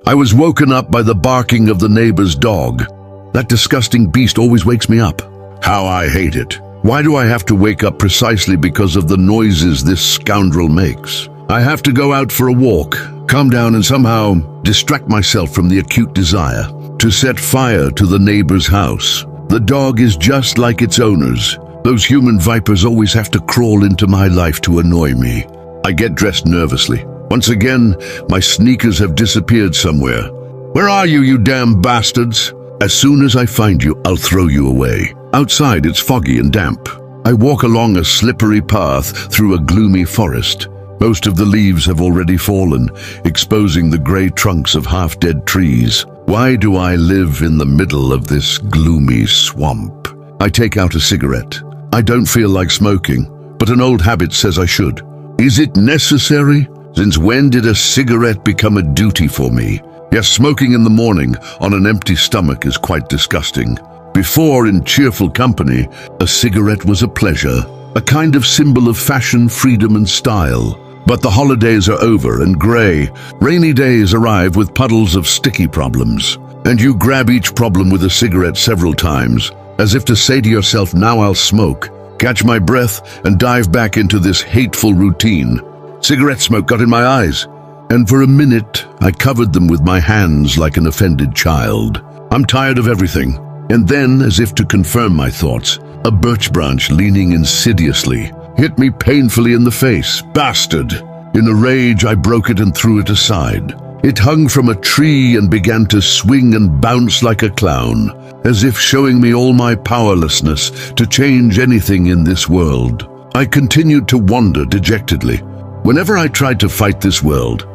I was woken up by the barking of the neighbor's dog. That disgusting beast always wakes me up. How I hate it. Why do I have to wake up precisely because of the noises this scoundrel makes? I have to go out for a walk, calm down and somehow distract myself from the acute desire to set fire to the neighbor's house. The dog is just like its owners. Those human vipers always have to crawl into my life to annoy me. I get dressed nervously. Once again, my sneakers have disappeared somewhere. Where are you, you damn bastards? As soon as I find you, I'll throw you away. Outside, it's foggy and damp. I walk along a slippery path through a gloomy forest. Most of the leaves have already fallen, exposing the gray trunks of half-dead trees. Why do I live in the middle of this gloomy swamp? I take out a cigarette. I don't feel like smoking, but an old habit says I should. Is it necessary? Since when did a cigarette become a duty for me? Yes, smoking in the morning on an empty stomach is quite disgusting. Before, in cheerful company, a cigarette was a pleasure, a kind of symbol of fashion, freedom and style. But the holidays are over and grey, rainy days arrive with puddles of sticky problems. And you grab each problem with a cigarette several times, as if to say to yourself, now I'll smoke, catch my breath and dive back into this hateful routine. Cigarette smoke got in my eyes, and for a minute I covered them with my hands like an offended child. I'm tired of everything. And then, as if to confirm my thoughts, a birch branch leaning insidiously hit me painfully in the face. Bastard! In a rage, I broke it and threw it aside. It hung from a tree and began to swing and bounce like a clown, as if showing me all my powerlessness to change anything in this world. I continued to wander dejectedly. Whenever I tried to fight this world,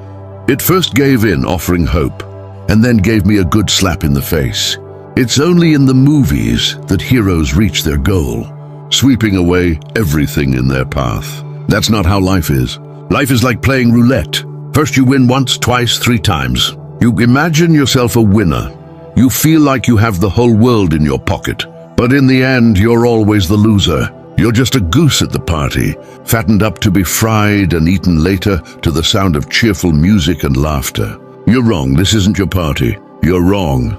it first gave in, offering hope, and then gave me a good slap in the face. It's only in the movies that heroes reach their goal, sweeping away everything in their path. That's not how life is. Life is like playing roulette. First you win once, twice, 3 times. You imagine yourself a winner. You feel like you have the whole world in your pocket. But in the end, you're always the loser. You're just a goose at the party, fattened up to be fried and eaten later to the sound of cheerful music and laughter. You're wrong, this isn't your party. You're wrong.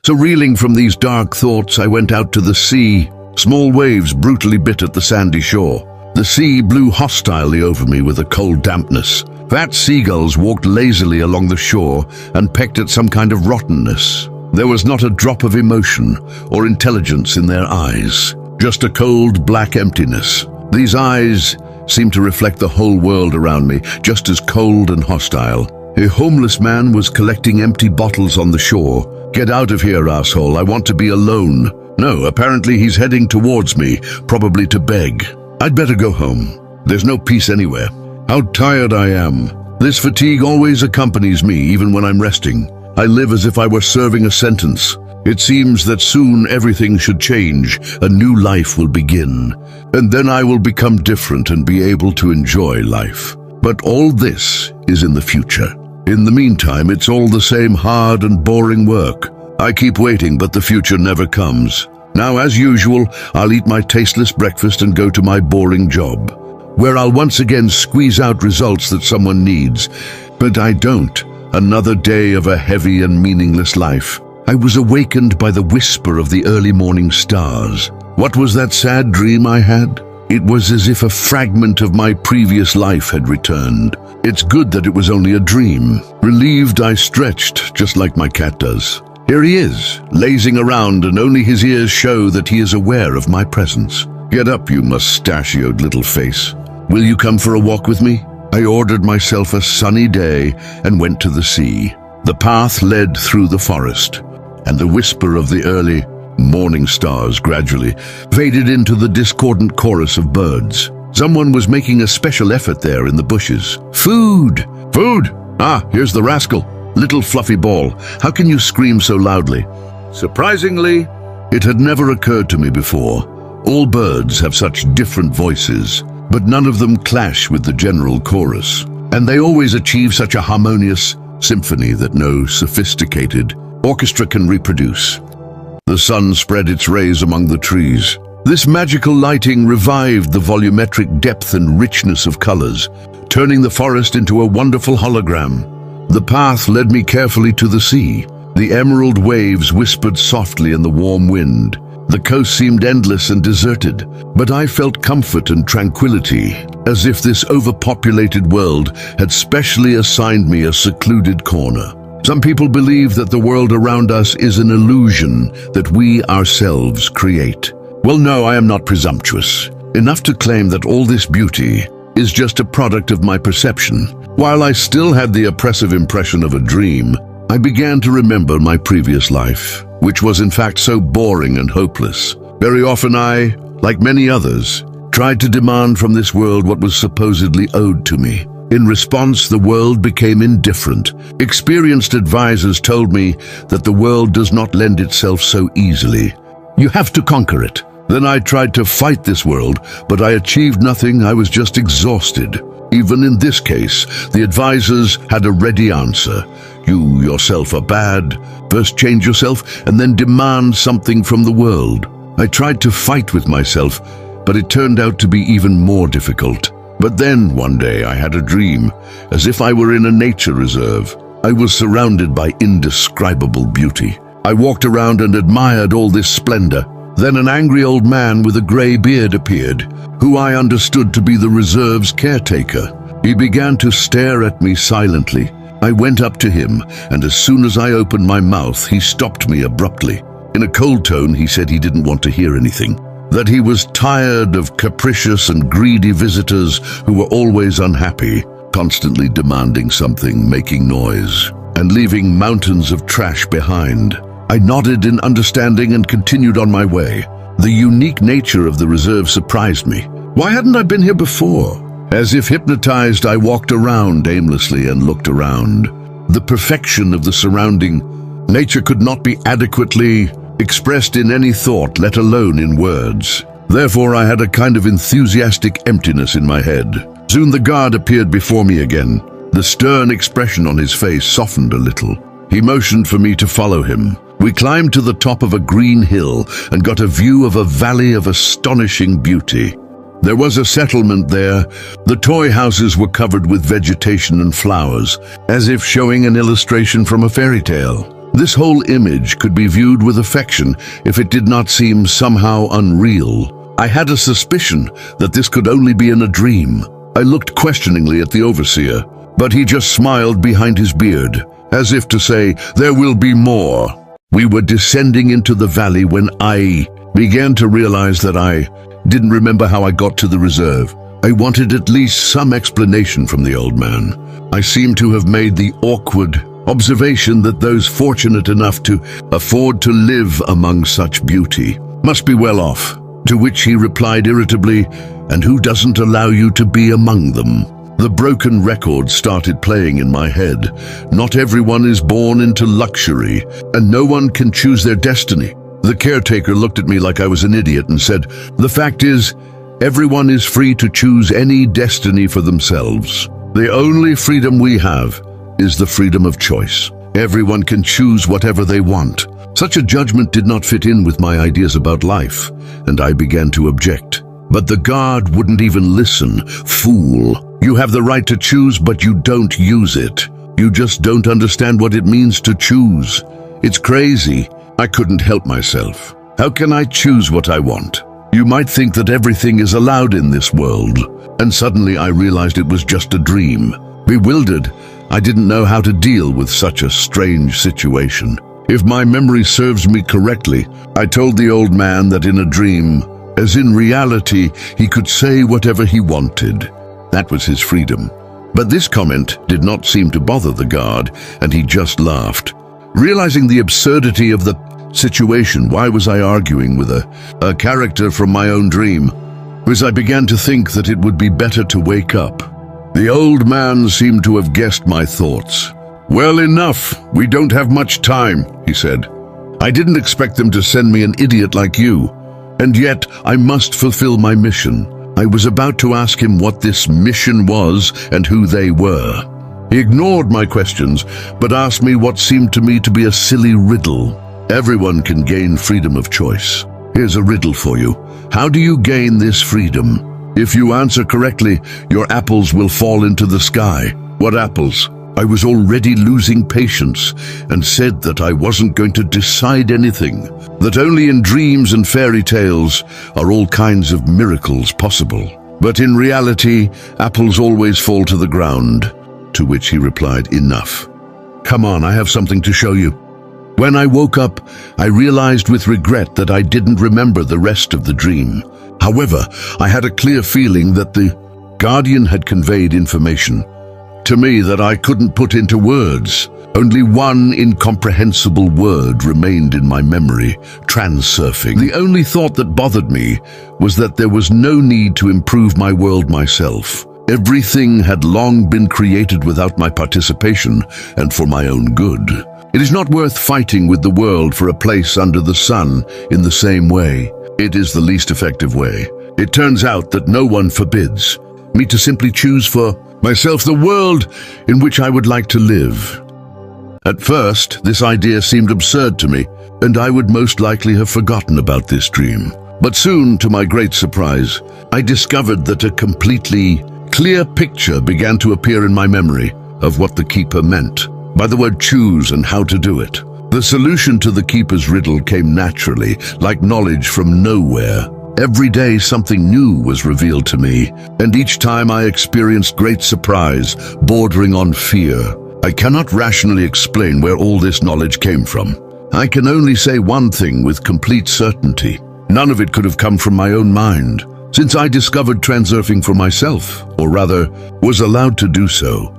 So reeling from these dark thoughts, I went out to the sea. Small waves brutally bit at the sandy shore. The sea blew hostilely over me with a cold dampness. Fat seagulls walked lazily along the shore and pecked at some kind of rottenness. There was not a drop of emotion or intelligence in their eyes. Just a cold, black emptiness. These eyes seemed to reflect the whole world around me, just as cold and hostile. A homeless man was collecting empty bottles on the shore. Get out of here, asshole. I want to be alone. No, apparently he's heading towards me, probably to beg. I'd better go home. There's no peace anywhere. How tired I am. This fatigue always accompanies me, even when I'm resting. I live as if I were serving a sentence. It seems that soon everything should change. A new life will begin. And then I will become different and be able to enjoy life. But all this is in the future. In the meantime, it's all the same hard and boring work. I keep waiting, but the future never comes. Now, as usual, I'll eat my tasteless breakfast and go to my boring job, where I'll once again squeeze out results that someone needs. But I don't. Another day of a heavy and meaningless life. I was awakened by the whisper of the early morning stars. What was that sad dream I had? It was as if a fragment of my previous life had returned. It's good that it was only a dream. Relieved, I stretched, just like my cat does. Here he is, lazing around, and only his ears show that he is aware of my presence. Get up, you mustachioed little face. Will you come for a walk with me? I ordered myself a sunny day and went to the sea. The path led through the forest, and the whisper of the early morning stars gradually faded into the discordant chorus of birds. Someone was making a special effort there in the bushes. Food! Food! Ah, here's the rascal. Little fluffy ball, how can you scream so loudly? Surprisingly, it had never occurred to me before. All birds have such different voices, but none of them clash with the general chorus. And they always achieve such a harmonious symphony that no sophisticated orchestra can reproduce. The sun spread its rays among the trees. This magical lighting revived the volumetric depth and richness of colors, turning the forest into a wonderful hologram. The path led me carefully to the sea. The emerald waves whispered softly in the warm wind. The coast seemed endless and deserted, but I felt comfort and tranquility, as if this overpopulated world had specially assigned me a secluded corner. Some people believe that the world around us is an illusion that we ourselves create. Well, no, I am not presumptuous enough to claim that all this beauty is just a product of my perception. While I still had the oppressive impression of a dream, I began to remember my previous life, which was in fact so boring and hopeless. Very often I, like many others, tried to demand from this world what was supposedly owed to me. In response, the world became indifferent. Experienced advisors told me that the world does not lend itself so easily. You have to conquer it. Then I tried to fight this world, but I achieved nothing. I was just exhausted. Even in this case, the advisors had a ready answer. You yourself are bad. First change yourself and then demand something from the world. I tried to fight with myself, but it turned out to be even more difficult. But then one day I had a dream, as if I were in a nature reserve. I was surrounded by indescribable beauty. I walked around and admired all this splendor. Then an angry old man with a gray beard appeared, who I understood to be the reserve's caretaker. He began to stare at me silently. I went up to him, and as soon as I opened my mouth, he stopped me abruptly. In a cold tone, he said he didn't want to hear anything, that he was tired of capricious and greedy visitors who were always unhappy, constantly demanding something, making noise, and leaving mountains of trash behind. I nodded in understanding and continued on my way. The unique nature of the reserve surprised me. Why hadn't I been here before? As if hypnotized, I walked around aimlessly and looked around. The perfection of the surrounding nature could not be adequately expressed in any thought, let alone in words. Therefore, I had a kind of enthusiastic emptiness in my head. Soon the guard appeared before me again. The stern expression on his face softened a little. He motioned for me to follow him. We climbed to the top of a green hill and got a view of a valley of astonishing beauty. There was a settlement there. The toy houses were covered with vegetation and flowers, as if showing an illustration from a fairy tale. This whole image could be viewed with affection if it did not seem somehow unreal. I had a suspicion that this could only be in a dream. I looked questioningly at the overseer, but he just smiled behind his beard, as if to say, "There will be more." We were descending into the valley when I began to realize that I didn't remember how I got to the reserve. I wanted at least some explanation from the old man. I seemed to have made the awkward observation that those fortunate enough to afford to live among such beauty must be well off, to which he replied irritably, "And who doesn't allow you to be among them?" The broken record started playing in my head. Not everyone is born into luxury, and no one can choose their destiny. The caretaker looked at me like I was an idiot and said, "The fact is, everyone is free to choose any destiny for themselves. The only freedom we have is the freedom of choice. Everyone can choose whatever they want." Such a judgment did not fit in with my ideas about life, and I began to object. But the guard wouldn't even listen. "Fool, you have the right to choose, but you don't use it. You just don't understand what it means to choose. It's crazy." I couldn't help myself. How can I choose what I want? You might think that everything is allowed in this world. And suddenly I realized it was just a dream. Bewildered, I didn't know how to deal with such a strange situation. If my memory serves me correctly, I told the old man that in a dream, as in reality, he could say whatever he wanted. That was his freedom. But this comment did not seem to bother the guard, and he just laughed. Realizing the absurdity of the situation, why was I arguing with a character from my own dream? As I began to think that it would be better to wake up. The old man seemed to have guessed my thoughts. "Well, enough. We don't have much time," he said. "I didn't expect them to send me an idiot like you. And yet, I must fulfill my mission." I was about to ask him what this mission was and who they were. He ignored my questions, but asked me what seemed to me to be a silly riddle. Everyone can gain freedom of choice. Here's a riddle for you. How do you gain this freedom? If you answer correctly, your apples will fall into the sky. What apples? I was already losing patience and said that I wasn't going to decide anything, that only in dreams and fairy tales are all kinds of miracles possible. But in reality, apples always fall to the ground, to which he replied, "Enough. Come on, I have something to show you." When I woke up, I realized with regret that I didn't remember the rest of the dream. However, I had a clear feeling that the guardian had conveyed information to me that I couldn't put into words. Only one incomprehensible word remained in my memory: transurfing. The only thought that bothered me was that there was no need to improve my world myself. Everything had long been created without my participation and for my own good. It is not worth fighting with the world for a place under the sun in the same way. It is the least effective way. It turns out that no one forbids me to simply choose for myself the world in which I would like to live. At first, this idea seemed absurd to me, and I would most likely have forgotten about this dream. But soon, to my great surprise, I discovered that a completely clear picture began to appear in my memory of what the keeper meant by the word choose and how to do it. The solution to the keeper's riddle came naturally, like knowledge from nowhere. Every day something new was revealed to me, and each time I experienced great surprise, bordering on fear. I cannot rationally explain where all this knowledge came from. I can only say one thing with complete certainty. None of it could have come from my own mind. Since I discovered transurfing for myself, or rather, was allowed to do so,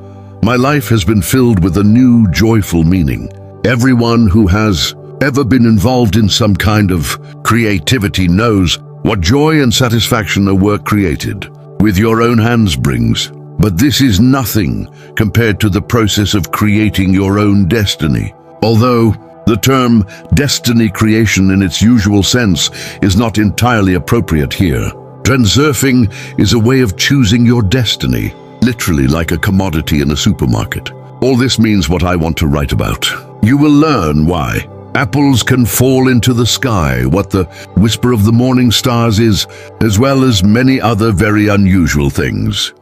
my life has been filled with a new, joyful meaning. Everyone who has ever been involved in some kind of creativity knows what joy and satisfaction a work created with your own hands brings. But this is nothing compared to the process of creating your own destiny. Although the term destiny creation in its usual sense is not entirely appropriate here. Transurfing is a way of choosing your destiny, literally like a commodity in a supermarket. All this means what I want to write about. You will learn why apples can fall into the sky, what the whisper of the morning stars is, as well as many other very unusual things.